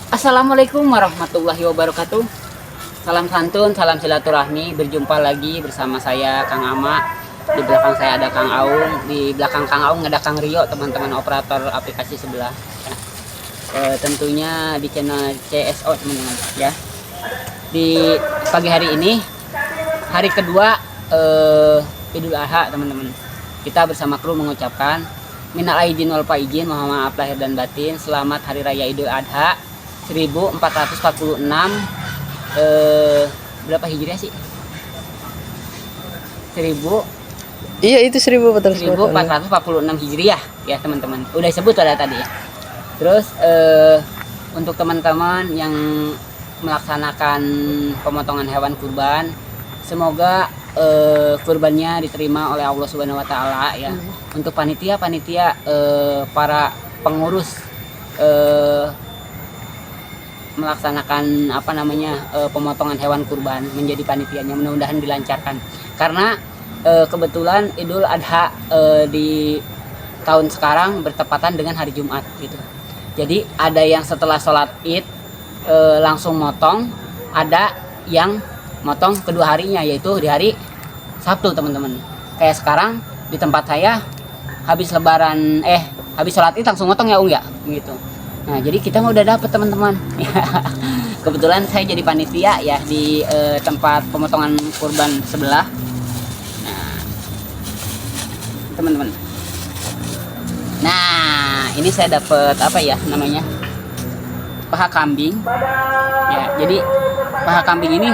Assalamualaikum warahmatullahi wabarakatuh. Salam santun, salam silaturahmi. Berjumpa lagi bersama saya Kang Ama. Di belakang saya ada Kang Aung. Di belakang Kang Aung ada Kang Rio, teman-teman operator aplikasi sebelah. Tentunya di channel CSO teman-teman ya. Di pagi hari ini, hari kedua Idul Adha teman-teman. Kita bersama kru mengucapkan minal aidin wal faizin, mohon maaf lahir dan batin. Selamat Hari Raya Idul Adha 1446 berapa Hijriah sih? 1000 Iya itu 1446 Hijriah ya teman-teman. Udah disebut ada tadi ya. Terus untuk teman-teman yang melaksanakan pemotongan hewan kurban, semoga kurbannya diterima oleh Allah Subhanahu wa taala ya. Untuk panitia para pengurus melaksanakan pemotongan hewan kurban menjadi panitianya, mudah-mudahan dilancarkan karena kebetulan Idul Adha di tahun sekarang bertepatan dengan hari Jumat gitu. Jadi ada yang setelah sholat Id langsung motong, ada yang motong kedua harinya yaitu di hari Sabtu teman-teman. Kayak sekarang di tempat saya habis sholat Id langsung motong ya ya gitu. Nah, jadi kita udah dapet teman-teman. Kebetulan saya jadi panitia ya di tempat pemotongan kurban sebelah. Nah, teman-teman. Nah, ini saya dapet paha kambing. Ya, jadi paha kambing ini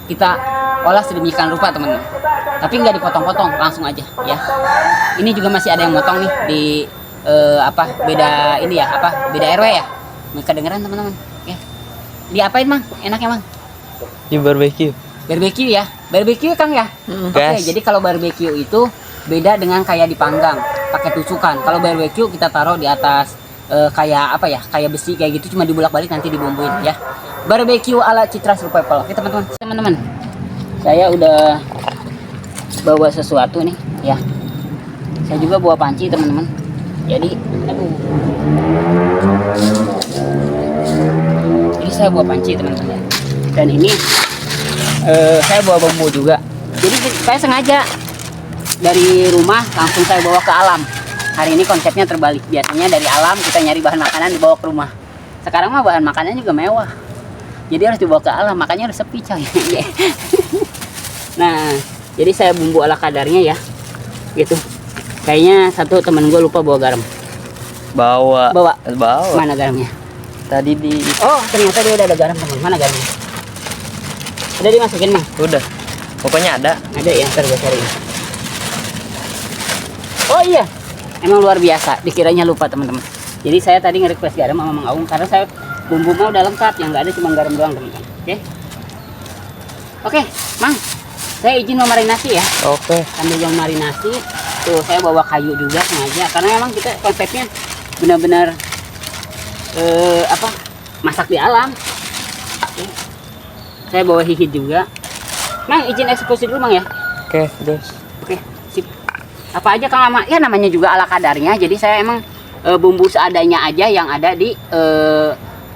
kita olah sedemikian rupa teman-teman. Tapi nggak dipotong-potong, langsung aja ya. Ini juga masih ada yang motong nih di beda RW ya. Mereka kedengeran teman-teman ya. Diapain Mang? Enaknya Mang? Di barbecue Ya. Barbecue Kang ya. Oke, jadi kalau barbecue itu beda dengan kayak dipanggang pakai tusukan. Kalau barbecue kita taruh di atas kayak besi kayak gitu, cuma dibulak-balik nanti dibumbuin ya. Barbecue ala Citra Survival. Oke teman-teman. Saya udah bawa sesuatu nih ya. Saya juga bawa panci teman-teman. Jadi saya bawa panci teman-teman. Dan ini saya bawa bambu juga. Jadi saya sengaja dari rumah langsung saya bawa ke alam. Hari ini konsepnya terbalik. Biasanya dari alam kita nyari bahan makanan dibawa ke rumah. Sekarang mah bahan makanannya juga mewah. Jadi harus dibawa ke alam, makanya harus sepi coy. Nah, jadi saya bumbu ala kadarnya ya. Gitu. Kayaknya satu temen gue lupa bawa garam. Bawa. Mana garamnya? Tadi di. Oh, ternyata dia udah ada garam teman. Mana garamnya? Udah dimasukin Mang? Udah. Pokoknya ada. Ada ya, ntar gue cari. Oh iya, emang luar biasa. Dikiranya lupa teman-teman. Jadi saya tadi nge-request garam sama Mang Aung karena saya bumbu mau udah lengkap, yang nggak ada cuma garam doang teman-teman. Oke, Mang. Saya izin memarinasi ya. Oke. Sambil memarinasi, tuh saya bawa kayu juga sengaja karena memang kita konsepnya benar-benar masak di alam. Oke. Saya bawa hihit juga. Mang, izin eksekusi dulu Mang ya. Oke, terus. Oke, sip. Apa aja Kang Ama? Ya namanya juga ala kadarnya. Jadi saya emang bumbu seadanya aja yang ada di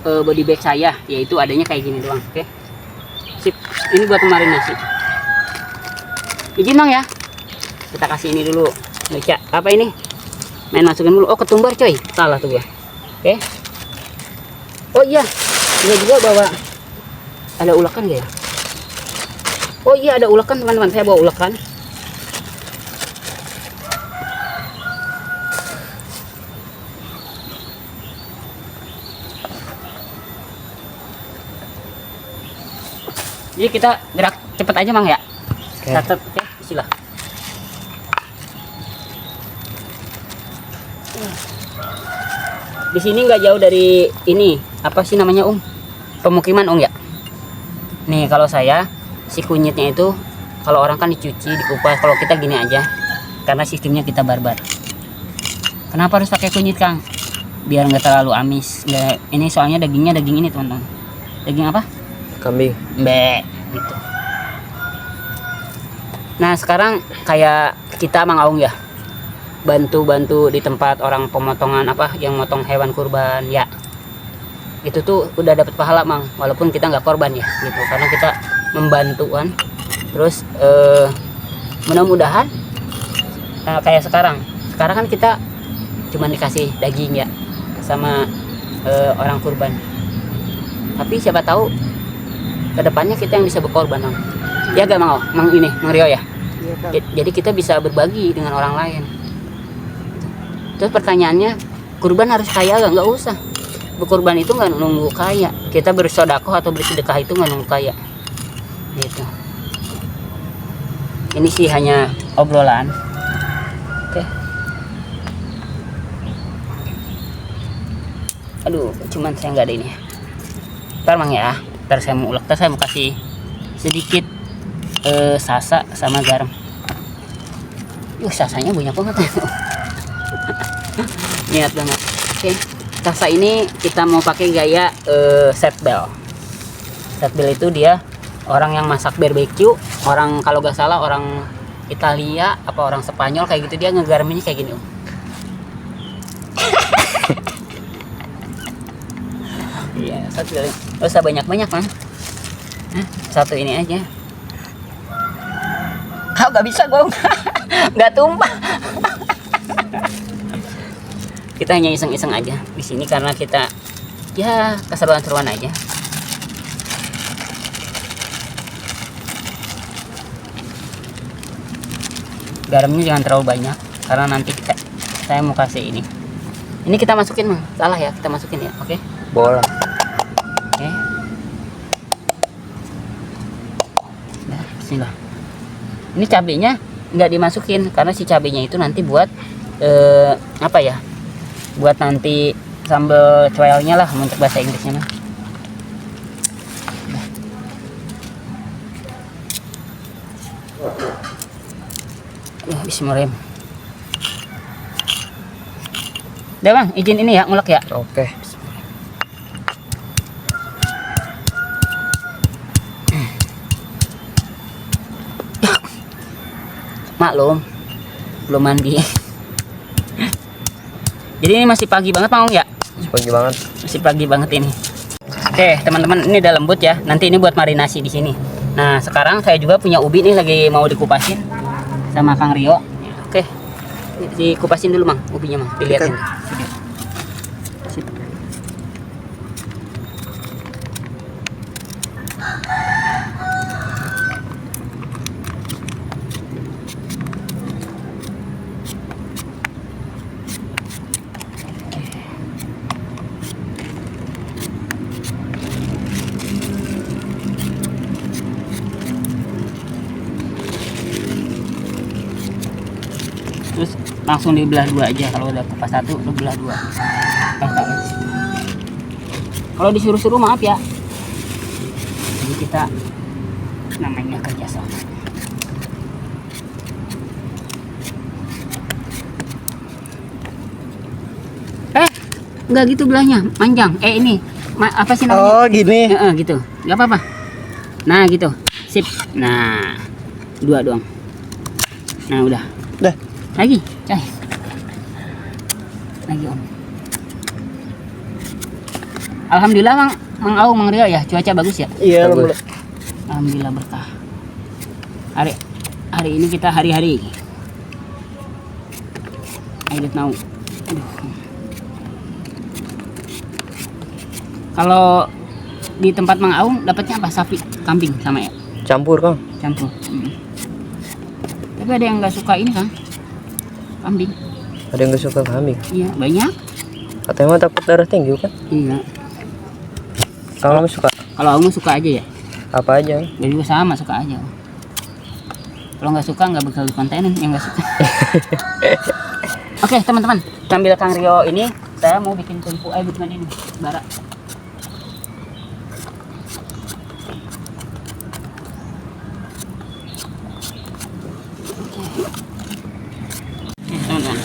body bag saya, yaitu adanya kayak gini doang. Oke. Sip. Ini buat marinasi. Izin Mang ya. Kita kasih ini dulu. Baca apa ini? Main masukin dulu. Oh, ketumbar coy. Salah tuh gua. Oke. Oh iya. Ini juga bawa ada ulekan gak ya? Oh iya, ada ulekan teman-teman. Saya bawa ulekan. Jadi kita gerak cepet aja Mang ya. Catat, oke, bismillah. Di sini nggak jauh dari ini, apa sih namanya pemukiman ya. Nih kalau saya si kunyitnya itu kalau orang kan dicuci, dikupas, kalau kita gini aja karena sistemnya kita barbar. Kenapa harus pakai kunyit Kang? Biar nggak terlalu amis. Ini soalnya dagingnya daging ini teman-teman. Daging apa? Kambing. Gitu. Nah sekarang kayak kita Mang Aung ya, bantu-bantu di tempat orang pemotongan yang motong hewan kurban ya. itu tuh udah dapat pahala mang, walaupun kita nggak korban ya gitu, karena kita membantu kan. Terus mudah-mudahan kayak sekarang kan kita cuma dikasih daging ya sama orang kurban, tapi siapa tahu kedepannya kita yang bisa berkorban mang. Ya gak mang Rio ya. Iya, Kak. Jadi kita bisa berbagi dengan orang lain. Terus pertanyaannya, kurban harus kaya gak? Nggak usah. Berkorban itu nggak nunggu kaya. Kita bersedekah atau bersedekah itu nggak nunggu kaya. Gitu. Ini sih hanya obrolan. Oke. Aduh, cuman saya nggak ada ini. Ntar mang ya. Ntar saya mau ulek. Ntar saya mau kasih sedikit sasa sama garam. Sasanya banyak banget. Niat banget. Oke. Sasa ini kita mau pakai gaya set bell. Set bell itu dia orang yang masak barbecue, orang kalau gak salah orang Italia apa orang Spanyol kayak gitu, dia ngegaraminya kayak gini. Iya, satu kali. Gak usah banyak-banyak man. Satu ini aja. Kau gak bisa gue nggak tumpah. Kita hanya iseng-iseng aja di sini karena kita ya keseruan-seruan aja. Garamnya jangan terlalu banyak karena nanti saya mau kasih ini. Ini kita masukin mang, salah ya, kita masukin ya, oke? Boleh. Oke. Nah, bismillah. Ini cabenya nggak dimasukin karena si cabenya itu nanti buat apa ya? Buat nanti sambal coelnya lah, untuk bahasa Inggrisnya mah. Bismillahirrahmanirrahim. Udah bang, izin ini ya, ngulek ya. Oke. Maklum, belum mandi. Jadi ini masih pagi banget bang ya. Pagi banget. Masih pagi banget ini. Oke teman-teman, ini udah lembut ya. Nanti ini buat marinasi di sini. Nah sekarang saya juga punya ubi nih, lagi mau dikupasin sama Kang Rio. Oke, dikupasin dulu mang ubinya mang, dilihatin. Sip. Terus langsung dibelah dua aja. Kalau udah kupas satu lu belah dua. Kalau disuruh-suruh maaf ya, jadi kita namanya kerjasama. Enggak gitu belahnya, panjang. Ini apa sih namanya? Oh, gini. Gitu, nggak apa-apa. Nah gitu, sip. Nah dua doang. Nah udah. Dah. Lagi, cai. Lagi om. Alhamdulillah Mang Au, Mang Rio ya, cuaca bagus ya. Iya, Bagus. Alhamdulillah berkah. Hari ini kita hari-hari. I don't know. Aduh. Kalau di tempat Mang Au dapatnya apa? Sapi, kambing sama ya? Campur Kang. Campur. Tapi ada yang nggak suka ini kan? Kambing. Ada yang gak suka kambing. Iya, banyak. Katanya mah takut darah tinggi kan? Iya. Kamu suka Kalau aku mah suka aja ya. apa aja? Ya juga sama, suka aja. Kalau nggak suka nggak bakal dikontenin yang nggak suka. Oke teman-teman, sambil Kang Rio ini saya mau bikin tumpu bukan ini bara. Teman-teman,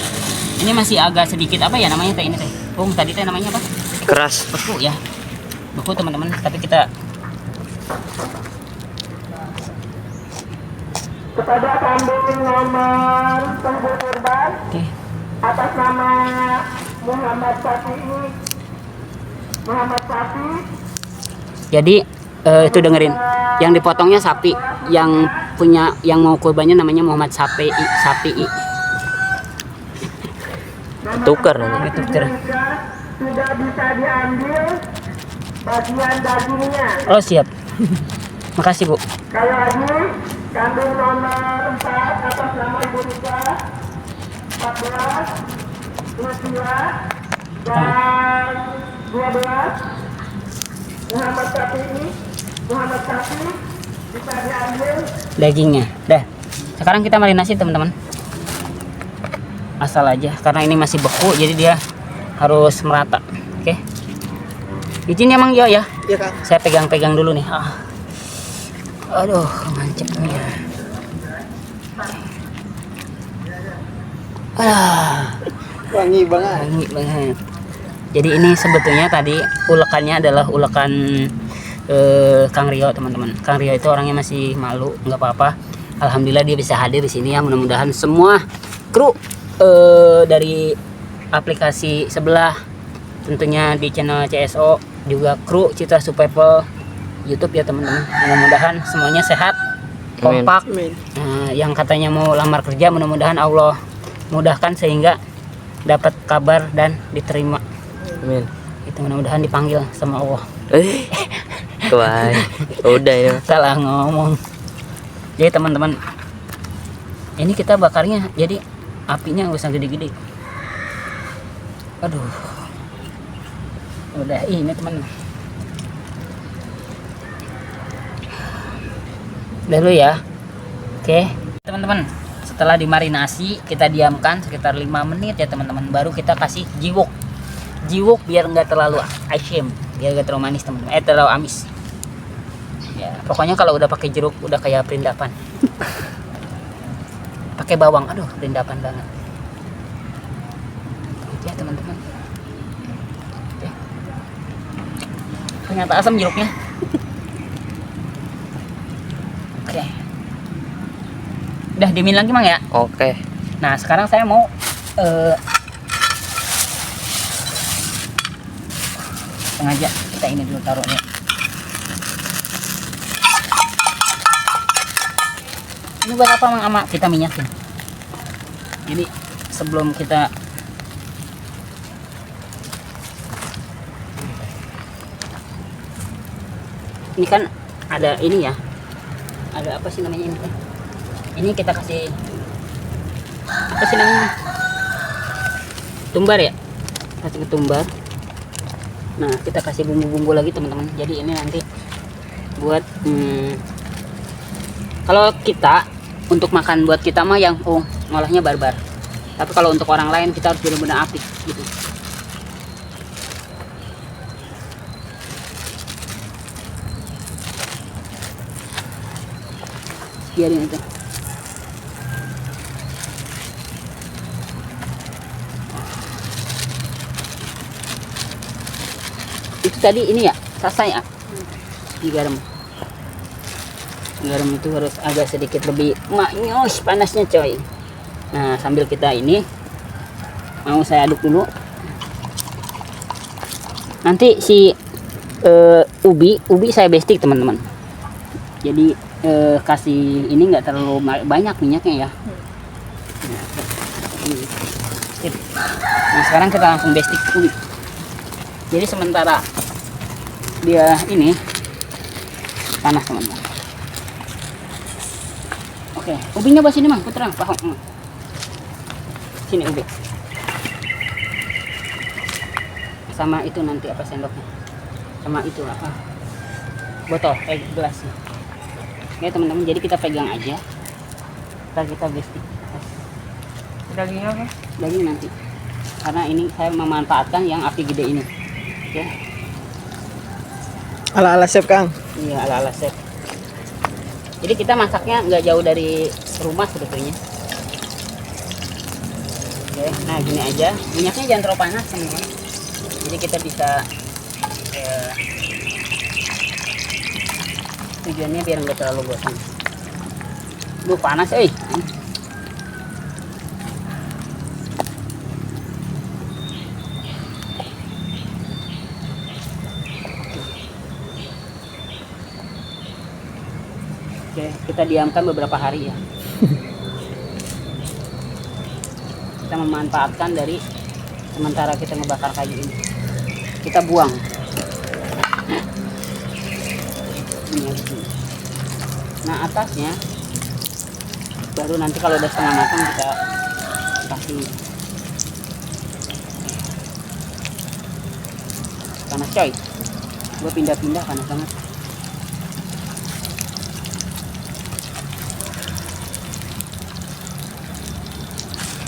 ini masih agak sedikit apa ya namanya teh ini teh? Tadi teh namanya apa? Keras. Beku ya, beku teman-teman. Tapi kita kepada kambing nomor tunggu kurban oke. atas nama Muhammad Safi'i Muhammad Sapi. Jadi itu dengerin, yang dipotongnya sapi, yang mau kurbannya namanya Muhammad Sapi. Tukar nanti. Tuker. Sudah bisa diambil bagian dagingnya. Oh siap. Makasih Bu. Sekali lagi, kambing nomor 4 atas nama Ibu Rika 14, usia dan 12. Muhammad Sapi bisa diambil. Dagingnya. Dah. Sekarang kita marinasi teman-teman. Asal aja karena ini masih beku jadi dia harus merata. Oke. Izin ya Mang Jo ya. Iya Kang. Saya pegang-pegang dulu nih. Aduh, mancapnya. Wangi banget. Wangi banget. Jadi ini sebetulnya tadi ulekannya adalah ulekan Kang Rio teman-teman. Kang Rio itu orangnya masih malu, nggak apa-apa. Alhamdulillah dia bisa hadir di sini ya. Mudah-mudahan semua kru dari aplikasi sebelah, tentunya di channel CSO juga kru Citra Survival YouTube ya teman-teman. Mudah-mudahan semuanya sehat, kompak. Nah, yang katanya mau lamar kerja mudah-mudahan Allah mudahkan sehingga dapat kabar dan diterima. Amin. Itu mudah-mudahan dipanggil sama Allah. Tuan. Udah ini. Salah ngomong. Jadi teman-teman, ini kita bakarnya jadi apinya nggak usah gede-gede. Aduh. Udah ini teman. Dulu ya. Oke, teman-teman. Setelah dimarinasi, kita diamkan sekitar 5 menit ya teman-teman. Baru kita kasih jiwok. Jiwok biar nggak terlalu asin, biar nggak terlalu manis teman-teman. Terlalu amis. Ya, pokoknya kalau udah pakai jeruk udah kayak perindapan. Pakai bawang, aduh, perindapan banget. Ya teman-teman. Oke. Ternyata asam jeruknya. Oke. Udah dimin lagi Mang ya. Oke. Nah sekarang saya mau sengaja kita ini dulu taruhnya. Ini buat apa Mang Ama? Kita minyakin. Jadi sebelum kita ini kan ada ini ya, ada apa sih namanya ini? Ini kita kasih apa sih namanya? Tumbar ya, kasih ketumbar. Nah kita kasih bumbu-bumbu lagi teman-teman. Jadi ini nanti buat kalau kita untuk makan buat kita mah yang ngolahnya barbar. Tapi kalau untuk orang lain kita harus benar-benar apik gitu. Biarin itu. Itu tadi ini ya, sasai ya. Garam. Garam itu harus agak sedikit lebih manyos panasnya coy. Nah sambil kita ini mau saya aduk dulu. Nanti si ubi saya bestik teman-teman. Jadi kasih ini nggak terlalu banyak minyaknya ya. Nah sekarang kita langsung bestik ubi. Jadi sementara dia ini panas teman-teman. Oke, ubinya bawah sini Mang, putra, pahok. Sini ubi. Sama itu nanti apa sendoknya? Sama itu apa? Botol, gelasnya. Oke teman-teman, jadi kita pegang aja. Ntar kita bestik. Dagingnya apa? Daging nanti. Karena ini saya memanfaatkan yang api gede ini. Oke. Ala-ala chef Kang. Iya, ala-ala chef. Jadi kita masaknya nggak jauh dari rumah sebetulnya. Oke, nah gini aja. Minyaknya jangan terlalu panas teman-teman. Jadi kita bisa tujuannya biar nggak terlalu gosong. Duh panas, Oke, kita diamkan beberapa hari ya. Kita memanfaatkan dari sementara kita ngebakar kayu ini. Kita buang. Nah, atasnya baru nanti kalau udah setengah matang kita kasih. Panas coy. Gue pindah-pindah, panas banget.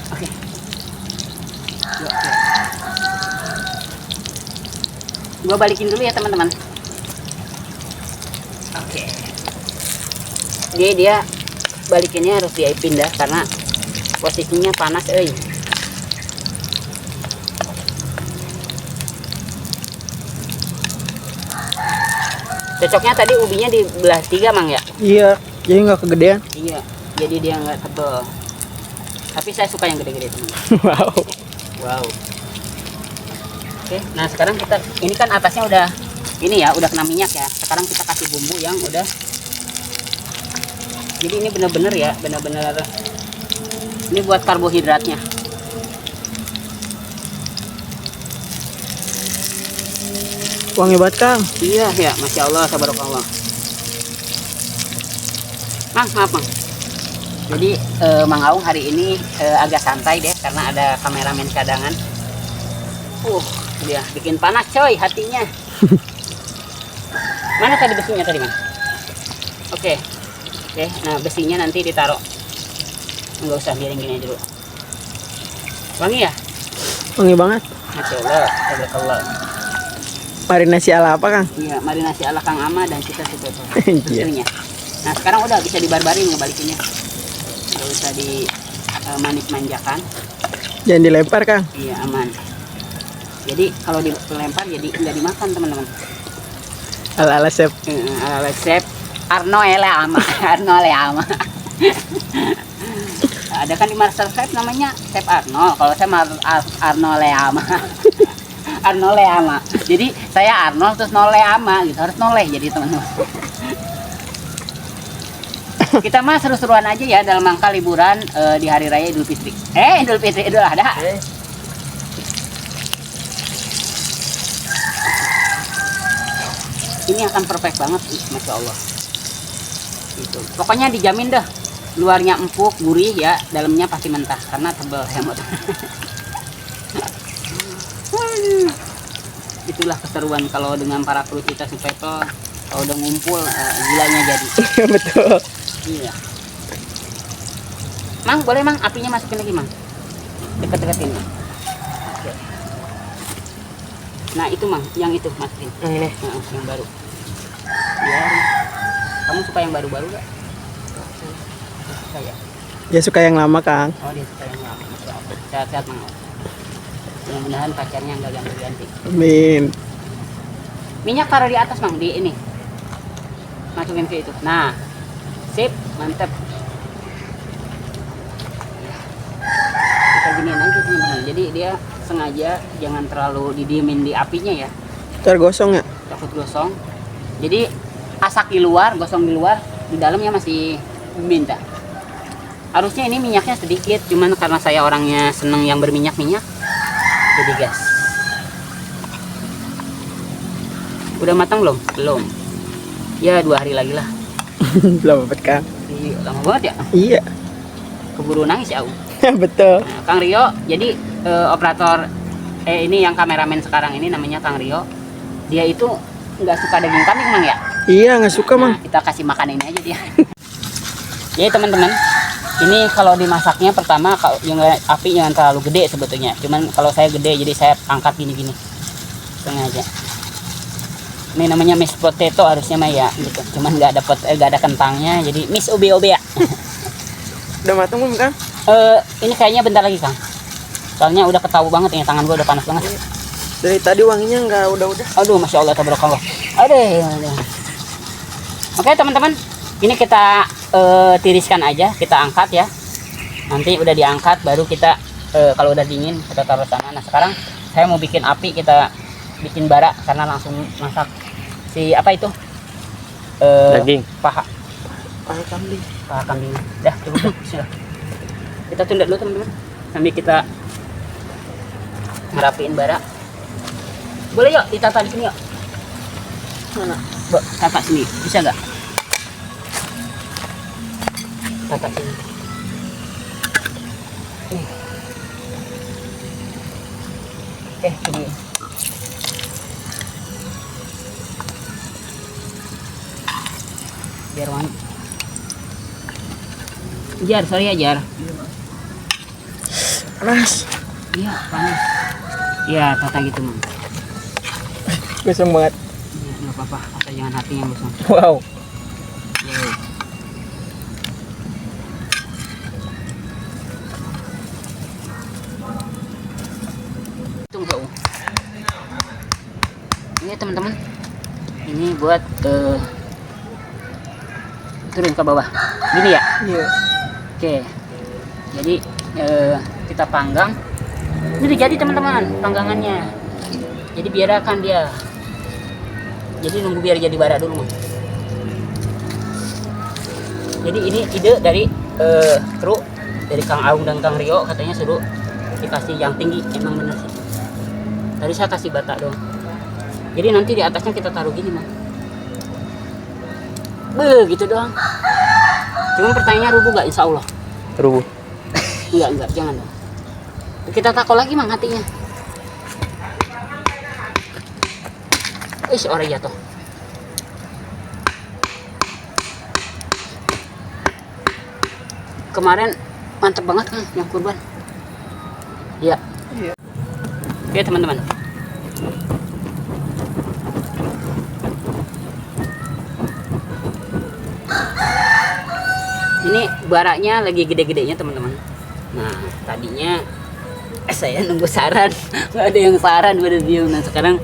Oke. Yuk. Gue balikin dulu ya teman-teman. Oke. Jadi dia balikinnya harus dia pindah karena posisinya panas, Cocoknya tadi ubinya di belah 3 Mang ya? Iya, jadi nggak kegedean. Iya, jadi dia nggak tebel. Tapi saya suka yang gede-gede teman. Wow. Wow. Oke, nah sekarang kita ini kan atasnya udah ini ya, udah kena minyak ya. Sekarang kita kasih bumbu yang udah. Jadi ini bener-bener ya, bener-bener ini buat karbohidratnya. Wangi banget Kang. Iya ya, masya Allah, tabarakallah. Mang, maaf Mang. Jadi Mang Aung hari ini agak santai deh karena ada kameramen cadangan. Dia bikin panas coy hatinya. Mana tadi besinya tadi Mang? Oke, nah besinya nanti ditaruh. Enggak usah, biarin gini aja dulu. Wangi ya? Wangi banget. Masya Allah, tabarakallah. Marinasi ala apa Kang? Iya, marinasi ala Kang Ama dan kita sudah Iya. tentunya. Nah sekarang udah bisa dibarbarin ngebalikinnya. Nggak usah di manis manjakan. Jangan dilempar Kang. Iya, aman. Jadi kalau dilempar jadi nggak dimakan teman-teman. Ala-ala chef. Ala chef Arno Ama. Arno Ama. Ada kan di Master Chef namanya Chef Arno. Kalau saya Arno Ama. Arno Ama. Jadi saya Arno terus Nole Ama gitu, harus noleh jadi teman-teman. Kita mah seru-seruan aja ya dalam rangka liburan di hari raya Idul Fitri. Idul Adha. Ini akan perfect banget, masya Allah. Gitu. Pokoknya dijamin dah, luarnya empuk, gurih ya, dalamnya pasti mentah karena tebal hemat. Itulah keseruan kalau dengan para kru kita Super. Kalau udah ngumpul gilanya jadi. Betul. Iya. Mang, boleh Mang, apinya masukin lagi Mang. Deket-deketin Mang. Oke. Nah itu Mang, yang itu masukin. Yang ini. Nah, yang baru. Biar. Kamu suka yang baru-baru gak? Suka ya? Dia suka yang lama Kang. Oh dia suka yang lama. Masya Allah. Sehat-sehat Mang. Mudah-mudahan pacarnya nggak ganti-ganti. Amin. Minyak taruh di atas Mang, di ini. Masukin ke itu. Nah, sip, mantep. Kita giniin aja teman-teman. Jadi dia sengaja jangan terlalu didiemin di apinya ya. Ntar gosong ya? Takut gosong. Jadi asak di luar, gosong di luar, di dalamnya masih minta. Harusnya ini minyaknya sedikit, cuman karena saya orangnya seneng yang berminyak-minyak. Jadi gas. Udah matang belum? Belum. Ya 2 hari lagi lah. Belum dapat Kang. Iya, lama banget ya. Iya. Keburu nangis ya aku. Betul. Nah, Kang Rio, jadi operator ini yang kameramen sekarang ini namanya Kang Rio. Dia itu nggak suka daging kambing Mang ya? Iya, nggak suka Mang. Nah, kita kasih makan ini aja dia. Jadi teman-teman, ini kalau dimasaknya pertama yang api jangan terlalu gede sebetulnya. Cuman kalau saya gede jadi saya angkat gini-gini. Sengaja. Ini namanya mashed potato harusnya mah ya gitu. Cuman nggak ada kentangnya jadi miss ubi-ubi ya. Udah matang belum Kang? Ini kayaknya bentar lagi Kang. Soalnya udah ketahu banget ini, tangan gua udah panas banget. Dari tadi wanginya nggak udah. Aduh, masya Allah, tabarakallah. Aduh. Oke teman-teman, ini kita tiriskan aja, kita angkat ya. Nanti udah diangkat, baru kita kalau udah dingin kita taruh sana. Nah sekarang saya mau bikin api, kita bikin bara karena langsung masak si apa itu? Daging. Paha. paha kambing. Paha kambing. Dah, cukup. Sudah. Kita tunda dulu teman-teman. Sambil kita ngerapiin bara. Boleh yuk ditata di sini yuk. Mana? Tata sini. Bisa nggak? Tata sini. Nih. Sini. Biar wangi. Jar, sorry ya Jar. Panas. Iya, panas. Iya, tata gitu, Mang. Gosong banget. Iya, nggak apa-apa. Asal jangan hatinya gosong. Wow. Yeay. Tunggu. Ini teman-teman. Ini buat turun ke bawah. Gini ya? Iya. Oke. Jadi kita panggang. Ini udah jadi teman-teman panggangannya. Jadi biarkan dia. Jadi nunggu biar jadi bara dulu. Jadi ini ide dari kru dari Kang Aung dan Kang Rio, katanya suruh dikasih yang tinggi. Emang bener sih. Tadi saya kasih bata dong. Jadi nanti di atasnya kita taruh gini mah. Begitu doang. Cuman pertanyaannya rubuh gak? Insya Allah. Rubuh. Enggak, jangan dong. Kita takut lagi mang hatinya. Orang jatuh. Kemarin mantep banget kan yang kurban. Iya. Iya. Oke teman-teman. Ini baraknya lagi gede-gedenya teman-teman. Nah tadinya saya nunggu saran, nggak ada yang saran pada dia. Nah sekarang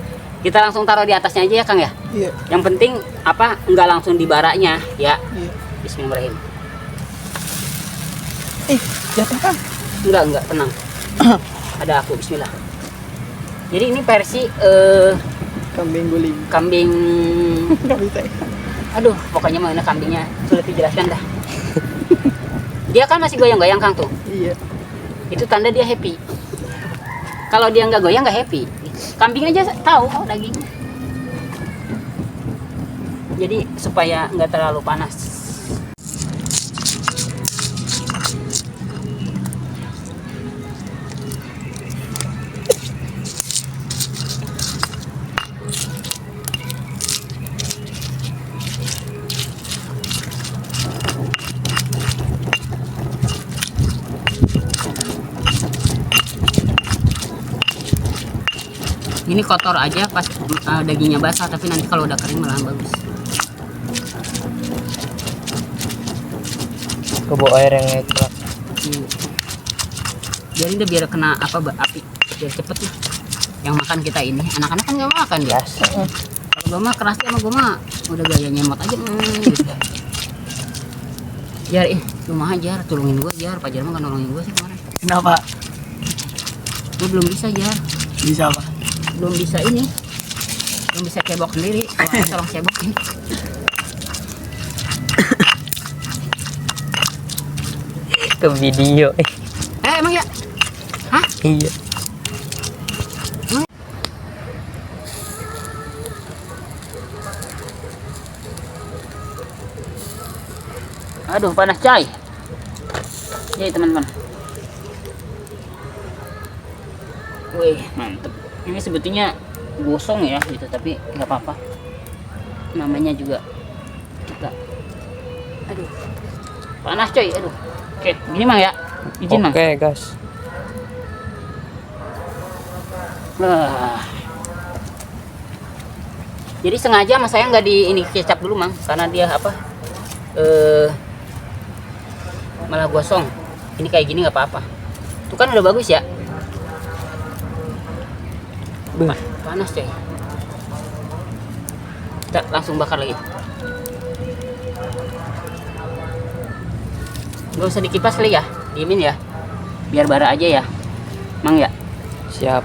kita langsung taruh di atasnya aja ya Kang ya. Iya. Yang penting apa nggak langsung di baraknya ya. Iya. Bismillahirrahmanirrahim. Jatuh kan? Enggak tenang. Ada aku Bismillah. Jadi ini versi Kambing guling. kambing. Nggak bisa. Aduh pokoknya mana kambingnya sulit dijelaskan dah. Dia kan masih goyang-goyang Kang tuh. Iya. Itu tanda dia happy. Kalau dia nggak goyang nggak happy. Kambing aja tahu oh, daging. Jadi supaya nggak terlalu panas. Ini kotor aja pas dagingnya basah, tapi nanti kalau udah kering malah bagus. Kebawa air yang ngeklak. Jadi udah biar kena apa api biar cepet nih. Yang makan kita ini, anak-anak kan nggak makan dia. Kalau gue mah keras sama gue mah udah gaya nyemot aja. Gitu. Jar, rumah Jar, tolongin gue Jar. Pak Jar mah kan nolongin gue sih kemarin. Kenapa? Gue belum bisa Jar. Bisa apa? Belum bisa ini. Belum bisa cebok sendiri. Tolong cebokin. Ke video. Emang ya? Hah? Iya. Aduh panas coy. Jadi teman-teman. Wih mantep. Ini sebetulnya gosong ya gitu, tapi nggak apa-apa. Namanya juga kita. Aduh panas coy. Aduh. Oke gini mang ya. Izin mang. Oke guys. Jadi sengaja mas saya nggak di ini kecap dulu mang, karena dia apa? Malah gosong. Ini kayak gini nggak apa-apa. Itu kan udah bagus ya. Panas coy. Kita langsung bakar lagi. Gak usah dikipas kali ya, diemin ya. Biar bara aja ya, mang ya. Siap.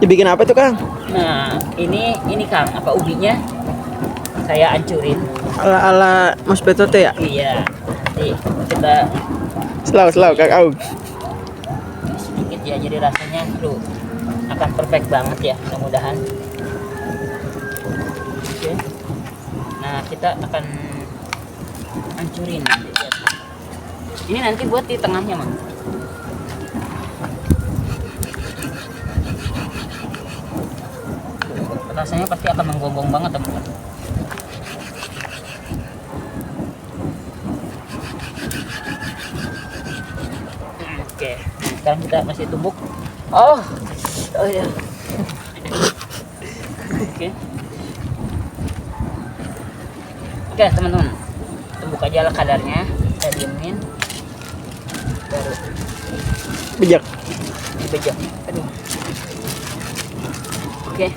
Dibikin apa tuh Kang? Nah, ini Kang, apa ubinya saya hancurin. Ala Mas Beto teh ya? Iya. Nanti kita Selalu Kang Aug. sedikit ya, jadi rasanya tuh akan perfect banget ya, mudah-mudahan. Oke. Nah, kita akan hancurin. Ini nanti buat di tengahnya, Mang. Rasanya pasti akan menggonggong banget, teman-teman. Oke, sekarang kita masih tumbuk. Oh ya. Oke. Oke, teman-teman, tumbuk aja lah kadarnya. Kita diemin. Baru Bijak. dibejak. Aduh. Oke.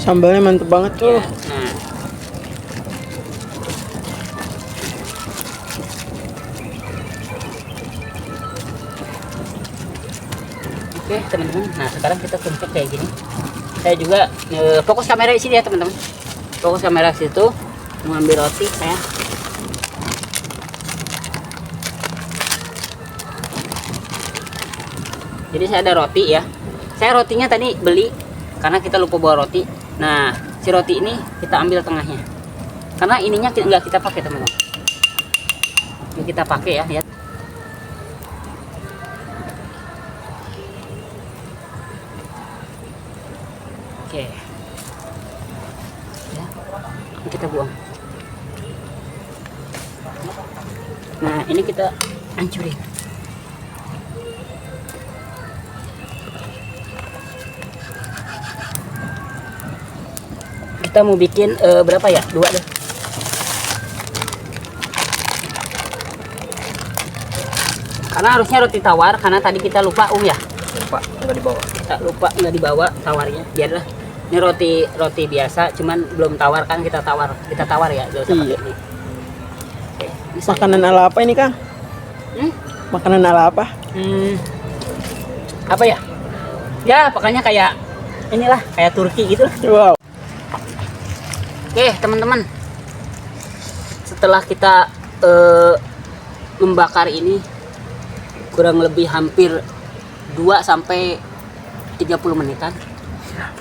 Sambalnya mantep banget tuh. Nah, oke teman-teman, nah sekarang kita tumpuk kayak gini. Saya juga fokus kamera di sini ya teman-teman. Fokus kamera di situ, mengambil roti saya. Jadi saya ada roti ya. Saya rotinya tadi beli karena kita lupa bawa roti. Nah, si roti ini kita ambil tengahnya. Karena ininya nggak kita pakai teman-teman. Ini kita pakai ya, lihat. Oke. Ya. Ini kita buang. Nah, ini kita hancurin. Kita mau bikin berapa ya? 2 deh. Karena harusnya roti tawar, karena tadi kita lupa ya. Lupa nggak dibawa. Kita lupa nggak dibawa tawarnya. Biarlah. Ini roti biasa, cuman belum tawar kan, kita tawar ya. Gak usah pakai ini. Oke, ini saya- Makanan ala apa ini Kang? Hmm? Makanan ala apa? Apa ya? Ya pokoknya kayak inilah, kayak Turki gitu. Wow. Oke teman-teman, setelah kita membakar ini kurang lebih hampir 2 sampai 30 menitan,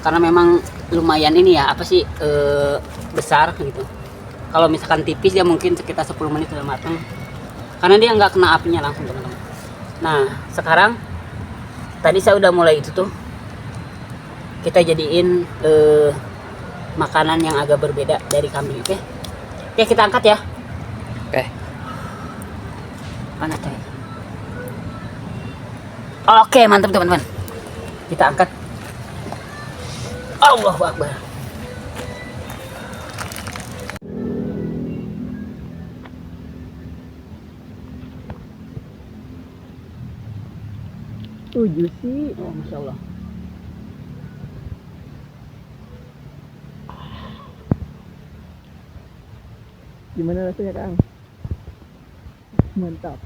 karena memang lumayan ini ya, apa sih, besar gitu. Kalau misalkan tipis dia mungkin sekitar 10 menit udah matang, karena dia nggak kena apinya langsung teman-teman. Nah sekarang tadi saya udah mulai itu tuh, kita jadiin makanan yang agak berbeda dari kambing. Oke, kita angkat ya. Oke. Panas coy. Oke, mantap teman-teman. Kita angkat. Allahu Akbar. Juicy. Oh, masya Allah. Gimana rasanya Kang? Mantap.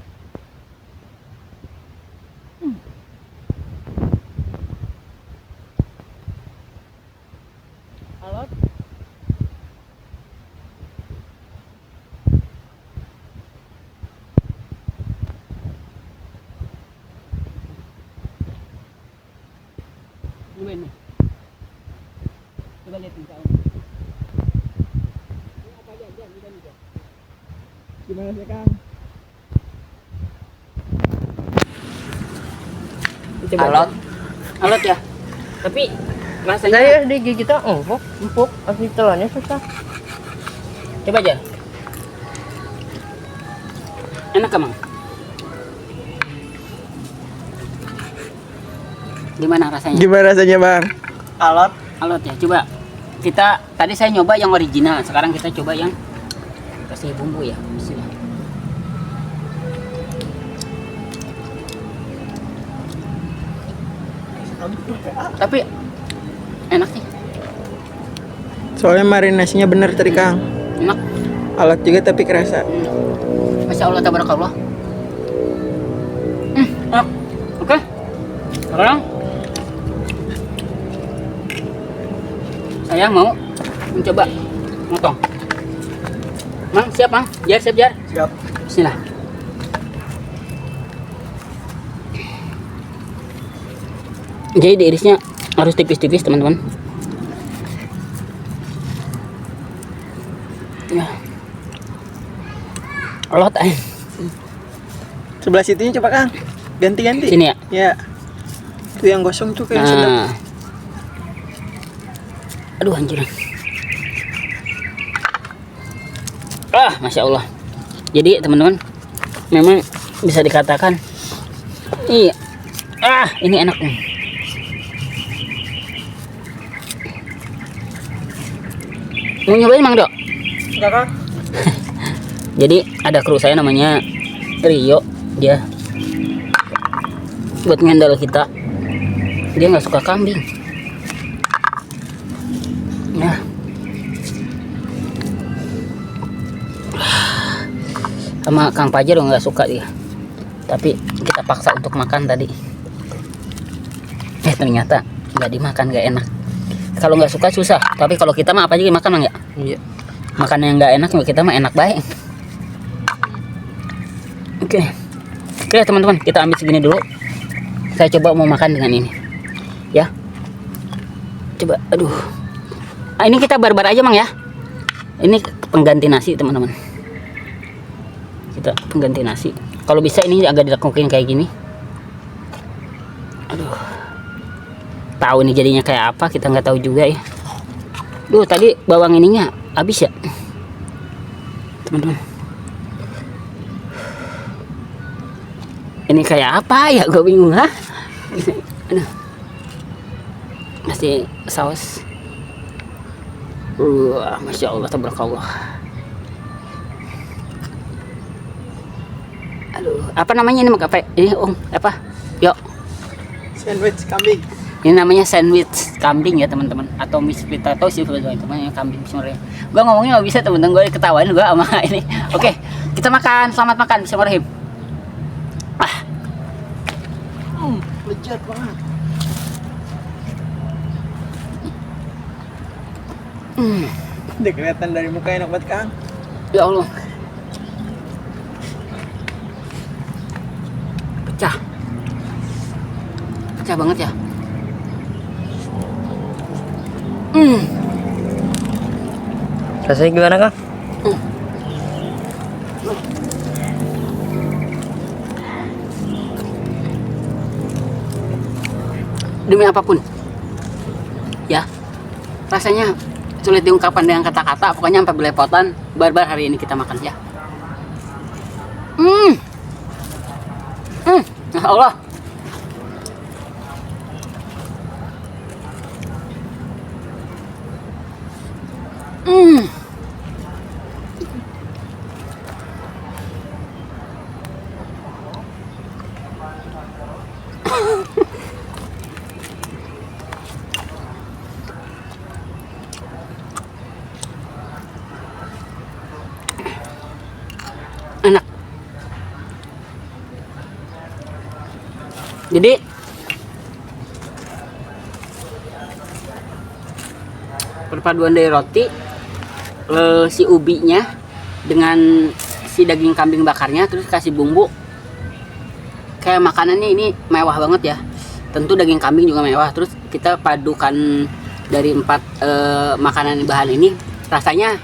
Alot. Gimana? Coba lihat tingkahnya. Ini apa aja? Gimana sih Kang? Alot ya. Tapi rasanya Saya di kita empuk, asli telannya susah. coba aja. Enak emang. Gimana rasanya? Gimana rasanya Bang? Alot ya. Coba. Kita tadi saya nyoba yang original, sekarang kita coba yang kasih bumbu ya. Bismillah. Tapi enak sih. Soalnya marinasinya bener tadi Kang. Enak. Alat juga tapi kerasa. Masya Allah, tabarakallah. Sekarang saya mau mencoba motong. Mang, siap Mang? Jar, siap Jar? Siap. Bismillah. Jadi diirisnya harus tipis-tipis teman-teman. Ya. Alot aja. Sebelah situnya coba Kang. Ganti-ganti. Sini ya. Ya. Itu yang gosong tuh kayak sedap. Nah. Aduh anjir. Masya Allah. Jadi teman-teman, memang bisa dikatakan iya. Ini enak nih. Mau nyobain Mang Dok? Enggak Kang? Jadi ada kru saya namanya Rio, dia buat ngendal kita. Dia nggak suka kambing. Nah, sama Kang Pajar nggak suka dia. Tapi kita paksa untuk makan tadi. Ternyata nggak dimakan, nggak enak. Kalau nggak suka susah. Tapi kalau kita mah apa aja dimakan Mang ya? Iya. Makan yang nggak enak kita mah enak baik. Oke teman-teman, kita ambil segini dulu. Saya coba mau makan dengan ini ya. Coba, aduh. Ini kita barbar aja Mang ya. Ini pengganti nasi teman-teman. Kita pengganti nasi. Kalau bisa ini agak dilekukin kayak gini. Aduh. Tahu ini jadinya kayak apa, kita nggak tahu juga ya. Duh, tadi bawang ininya habis ya teman-teman. Ini kayak apa ya, gue bingung. Aduh. Masih saus. Masya Allah, tabarakallah. Aduh, apa namanya ini? Apa ini apa? Yuk, Sandwich kambing. ini namanya sandwich kambing ya teman-teman, atau mixed potato sih itu namanya kambing sebenarnya. Gua ngomongnya nggak bisa teman-teman, gue ketawain gua sama ini. Oke, kita makan, selamat makan, bismillahirrahmanirrahim. Lezat banget. Udah kelihatan dari muka enak banget Kang. Ya Allah, pecah banget ya. Rasanya gimana Kang? Demi apapun ya, rasanya sulit diungkapkan dengan kata-kata. Pokoknya sampai belepotan. Barbar hari ini kita makan ya. Ya Allah. Enak. Jadi perpaduan dari roti, si ubinya dengan si daging kambing bakarnya, terus kasih bumbu, kayak makanannya ini mewah banget ya. Tentu daging kambing juga mewah. Terus kita padukan dari 4 makanan bahan ini, rasanya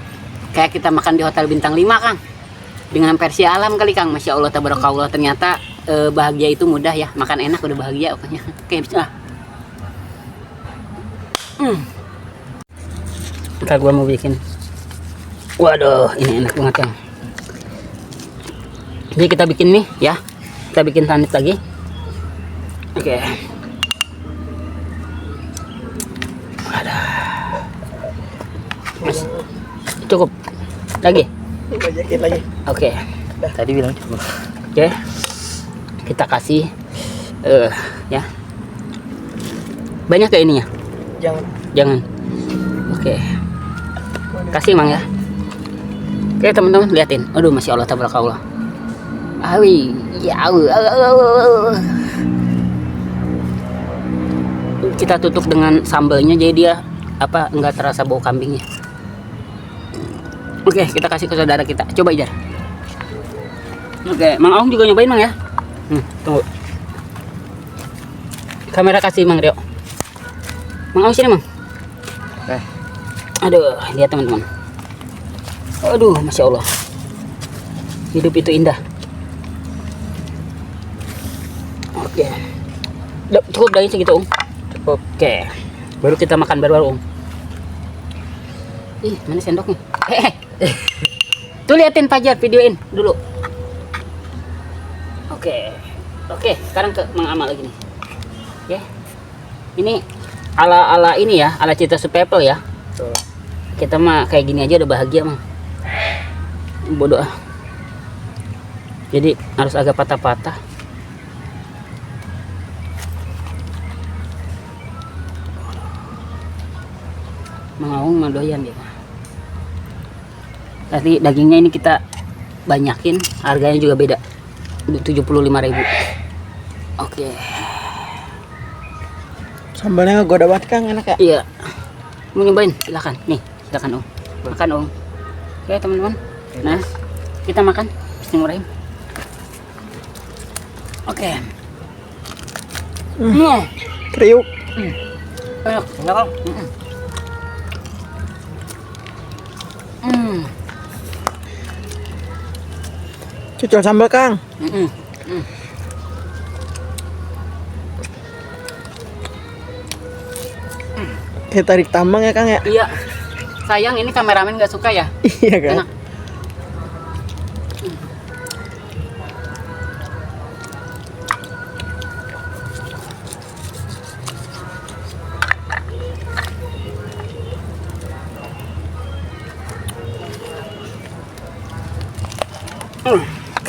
kayak kita makan di hotel bintang 5 Kang, dengan versi alam kali Kang. Masya Allah, tabarakallah. Ternyata bahagia itu mudah ya. Makan enak udah bahagia pokoknya. Oke, bismillah. Ntar gua mau bikin. Waduh, ini enak banget Kang. Jadi kita bikin nih ya. Kita bikin sanit lagi. Oke. Mas, cukup lagi. Bajakin lagi. Oke. Tadi bilang cukup. Oke. Kita kasih ya. Banyak kayak ininya? Jangan. Oke. Kasih Mang ya. Oke teman-teman, liatin. Aduh, masya Allah, tabarakallah. Awi, ya. kita tutup dengan sambelnya jadi dia enggak terasa bau kambingnya. Oke, kita kasih ke saudara kita. Coba Jar. Oke, Mang Aung juga nyobain Mang ya. Tunggu. Kamera kasih Mang Rio. Mang Aung sini Mang. Oke. Aduh, lihat teman-teman. Aduh, masya Allah. Hidup itu indah. Oke. Cukup dari segitu, Cukup. Oke. Baru kita makan baru-baru, Ih, mana sendoknya? Tuh liatin Fajar, videoin dulu. Oke. Sekarang ke Mang Amal lagi nih. Oke. Ini ala ini ya, ala Cita Supepel ya. Kita mah kayak gini aja udah bahagia, Mang. Bodoh ah. Jadi harus agak patah-patah. Mang Aung mah doyan dia. Tapi dagingnya ini kita banyakin, harganya juga beda. 75.000. Oke. Sambalnya goda banget Kang, enak ya? Iya. Mau nyobain? Silakan. Nih, silakan Om. Makan Om. Oke teman-teman. Nah, kita makan. Bismillahirrahmanirrahim. Oke. Kriuk. Enak, enak Kang. Cocol sambal Kang. Kayak tarik tambang ya Kang ya? Iya. Sayang ini kameramen nggak suka ya. Iya kan? Enak.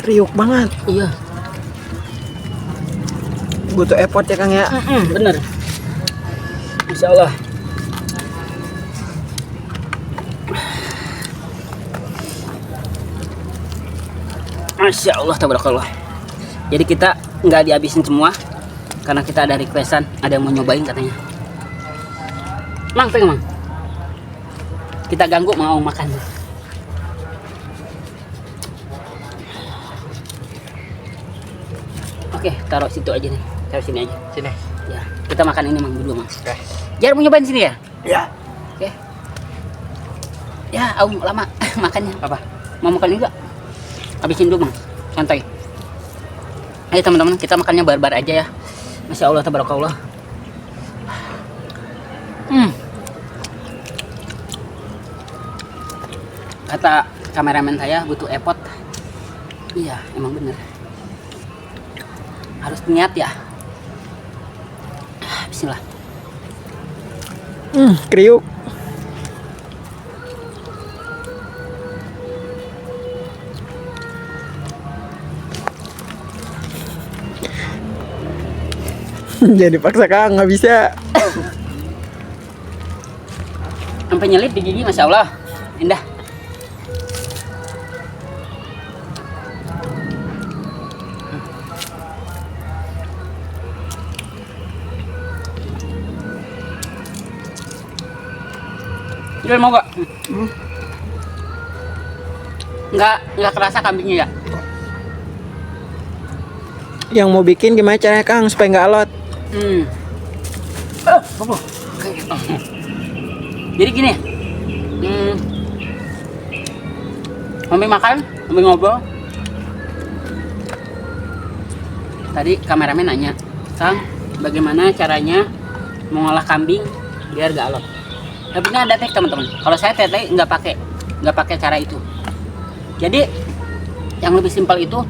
Kriuk banget. Iya. Butuh effort ya Kang ya? Bener. Insya Allah. Masya Allah, tabarakallah. Jadi kita nggak dihabisin semua karena kita ada requestan, ada yang mau nyobain katanya. Mang, pengen Mang. Kita ganggu mau makan. Oke, taruh situ aja nih. Taruh sini aja. Sini. Ya, kita makan ini Mang berdua Mang. Oke. Jar mau nyobain sini ya? Ya. Oke. Ya, Aung lama makannya. Apa? Mau makan juga? Habisin dulu Mang. Santai. Ayo teman-teman, kita makannya barbar aja ya. Masya Allah, tabarakallah. Kata kameramen saya butuh effort. Iya, emang bener. Harus niat ya. Bismillah. Kriuk. Jadi paksa Kang, nggak bisa. Sampai nyelip di gigi, Masya Allah. Indah. Jual mau gak? Nggak kerasa kambingnya ya? Yang mau bikin gimana caranya Kang supaya nggak alot? Jadi gini, sambil makan, sambil ngobrol. Tadi kameramen nanya, Kang, bagaimana caranya mengolah kambing biar gak alot? Tapi ini ada trik teman-teman. Kalau saya tete nggak pakai cara itu. Jadi yang lebih simpel itu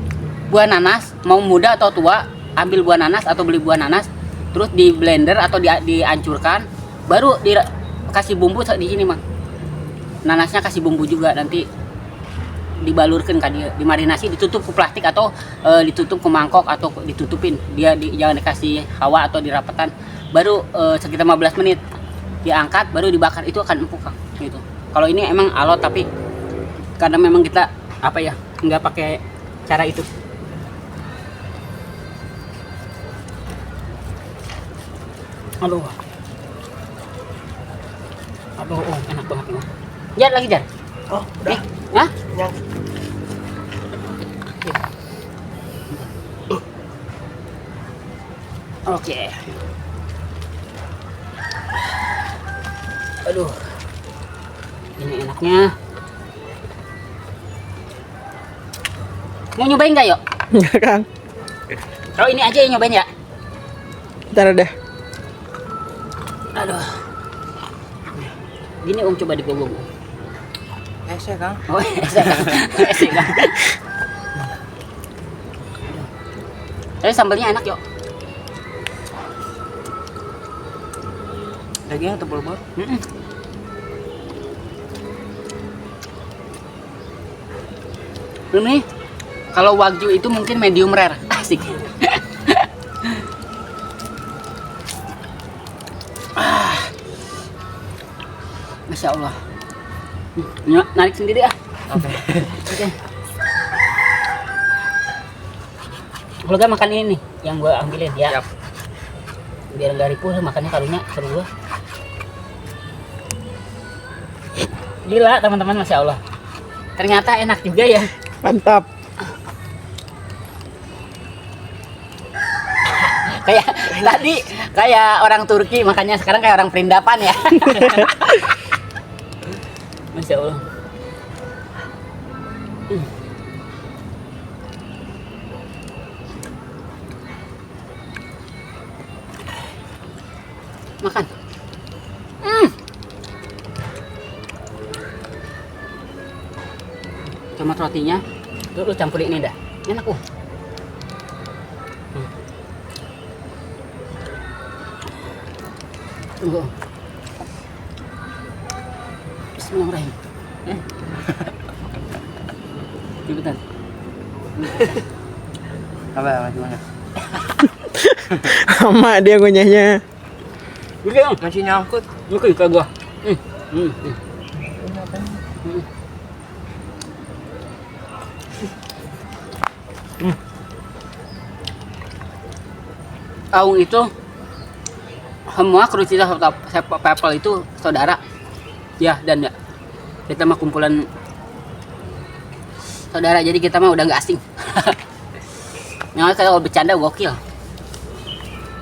buah nanas, mau muda atau tua, ambil buah nanas atau beli buah nanas, terus di blender atau dihancurkan, baru dikasih bumbu di sini Mang. Nanasnya kasih bumbu juga, nanti dibalurkan kan dia, dimarinasi, ditutup ke plastik atau ditutup ke mangkok atau ditutupin. Jangan dikasih hawa atau dirapetan. Baru sekitar 15 menit diangkat, baru dibakar, itu akan empuk Kang. Gitu. Kalau ini emang alot, tapi karena memang kita nggak pakai cara itu. Aduh. Aduh, enak banget nih. Jar lagi Jar. Oh, udah. Nih, hah? Yang Oke. Aduh. Ini enaknya. Mau nyobain nggak yuk? enggak, Kang. Kalau ini aja yang nyobain ya. Ntar ada. Aduh. Gini coba digogong. ya Kang. Oh, ese Kang. Tapi sambalnya enak yuk. Dagingnya tebal-tebal. Ini kalau wagyu itu mungkin medium rare. Asik. Masya Allah. Narik sendiri ah. Oke. Oke. Kalau gak makan ini nih, yang gue ambilin ya. Siap. Biar nggak ripuh makannya karunya seru gua. Gila teman-teman, Masya Allah. Ternyata enak juga ya. Mantap. Kayak tadi kayak orang Turki, makanya sekarang kayak orang perindapan ya. Masya Allah. Makan. Tomat rotinya lu campur ini dah. Enak Tunggu. Bismillahirrahmanirrahim. Cepetan. Apa gimana? Lama dia ngunyahnya. Gila, Masih nyangkut. lu ke gua. Aung itu semua kerucita sepak people itu saudara ya, dan ya kita mah kumpulan saudara, jadi kita mah udah nggak asing. Yang kalau bercanda gokil.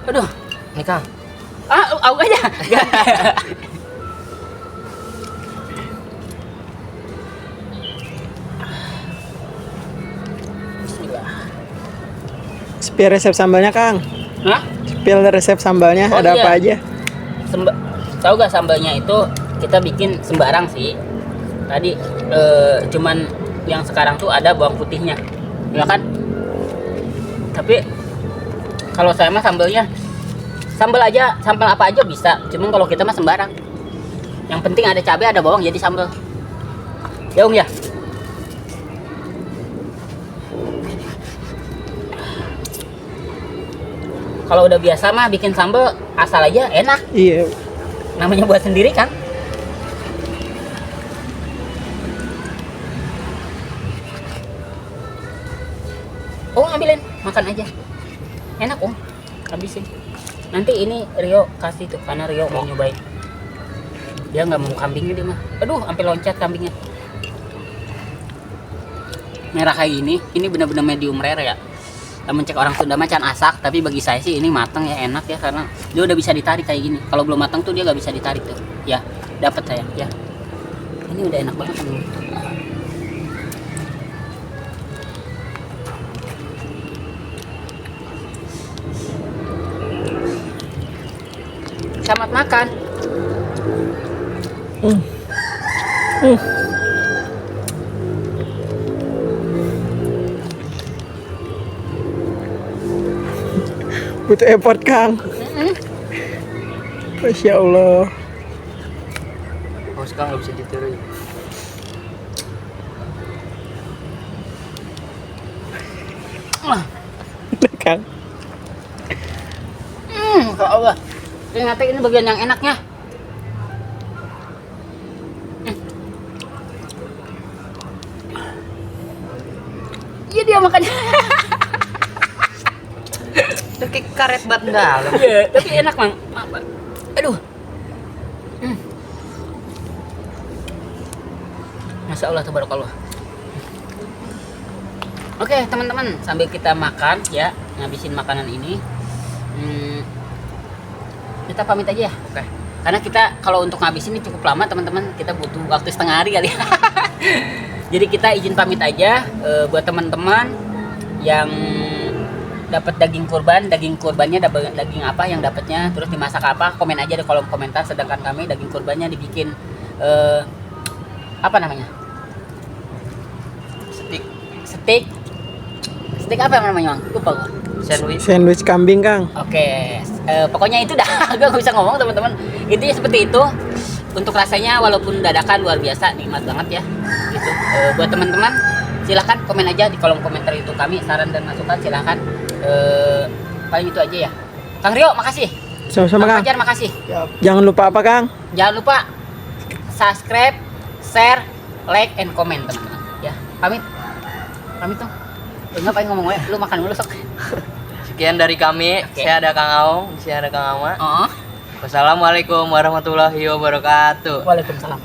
Aduh, Nih Kang. Aung aja. Bismillah. Spill resep sambalnya, Kang. Hah? Spill resep sambalnya, Oh, ada iya. apa aja? Tahu gak sambalnya itu kita bikin sembarang sih. Tadi cuman yang sekarang tuh ada bawang putihnya, ya kan? Tapi kalau saya mah sambal apa aja bisa. Cuman kalau kita mah sembarang. Yang penting ada cabai, ada bawang jadi sambal. Ya ya. Kalau udah biasa mah bikin sambal asal aja enak. Iya. Namanya buat sendiri kan. Oh, ambilin, makan aja. Enak habisin. Nanti ini Rio kasih tuh, karena Rio mau nyobain. Dia nggak mau kambingnya dia mah. Aduh, sampai loncat kambingnya. Merah kayak ini benar-benar medium rare ya. Mencek orang Sunda macan asak, tapi bagi saya sih ini matang ya, enak ya, karena dia udah bisa ditarik kayak gini. Kalau belum matang tuh dia nggak bisa ditarik tuh. Ya, dapat saya ya. Ini udah enak banget kan. Selamat makan. Butuh effort, Kang. Masya Allah. Haus Kang nggak bisa ditiru. Kang. Ya Allah. Ternyata ini bagian yang enaknya. Iya dia makannya. Itu kayak karet bat dalam. Iya, tapi enak mang. Aduh. Masya Allah, tabarakallah. Oke teman-teman, sambil kita makan ya, ngabisin makanan ini, kita pamit aja ya. Oke. Karena kita kalau untuk ngabisin ini cukup lama teman-teman, kita butuh waktu setengah hari kali ya. Jadi kita izin pamit aja. Buat teman-teman yang dapat daging kurbannya dapat daging apa yang dapatnya, terus dimasak apa, komen aja di kolom komentar. Sedangkan kami daging kurbannya dibikin apa namanya, steak apa namanya Bang? Lupa gua. Sandwich kambing, Kang. Oke, pokoknya itu dah. Gak bisa ngomong teman-teman. Intinya seperti itu. Untuk rasanya walaupun dadakan luar biasa, nikmat banget ya. Gitu. Buat teman-teman, silahkan komen aja di kolom komentar itu kami saran dan masukan silahkan. Paling itu aja ya. Kang Rio, makasih. Sama-sama, Kang. Fajar, makasih. Jangan lupa apa, Kang? Jangan lupa subscribe, share, like, and comment teman-teman. Ya, pamit dong. Ngapain ngomong lu makan dulu sok. Sekian dari kami. Oke. Saya ada Kang Aung, saya ada Kang Ama. Oh. Wassalamualaikum warahmatullahi wabarakatuh. Waalaikumsalam.